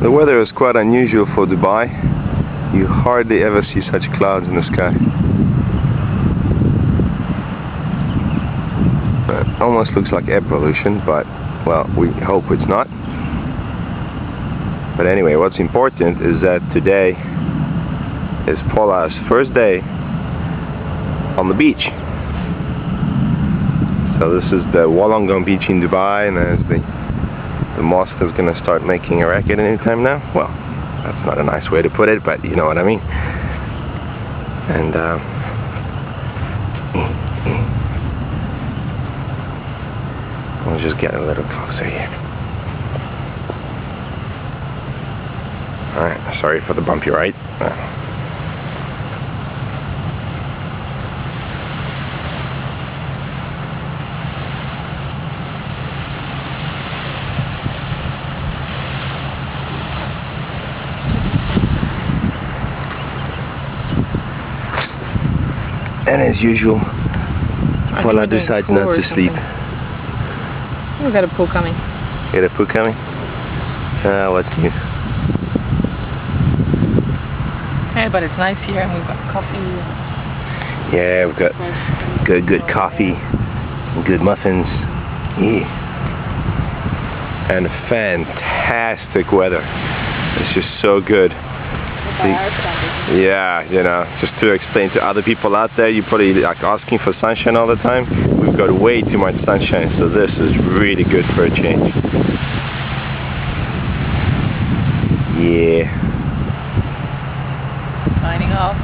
The weather is quite unusual for Dubai. You hardly ever see such clouds in the sky. It almost looks like air pollution, but well, we hope it's not. But anyway, what's important is that today is Paula's first day on the beach. So this is the Wollongong beach in Dubai, and there's the mosque is going to start making a racket anytime now. Well, that's not a nice way to put it, but you know what I mean. And we'll just get a little closer here. Alright, sorry for the bumpy ride. And as usual, Paula decides not to sleep. We've got a pool coming. Got a pool coming? What's new? Hey, but it's nice here, and we've got coffee. Yeah, we've got good coffee, good muffins, yeah, and fantastic weather. It's just so good. Yeah, you know, just to explain to other people out there, you're probably like asking for sunshine all the time. We've got way too much sunshine, so this is really good for a change. Yeah. Signing off.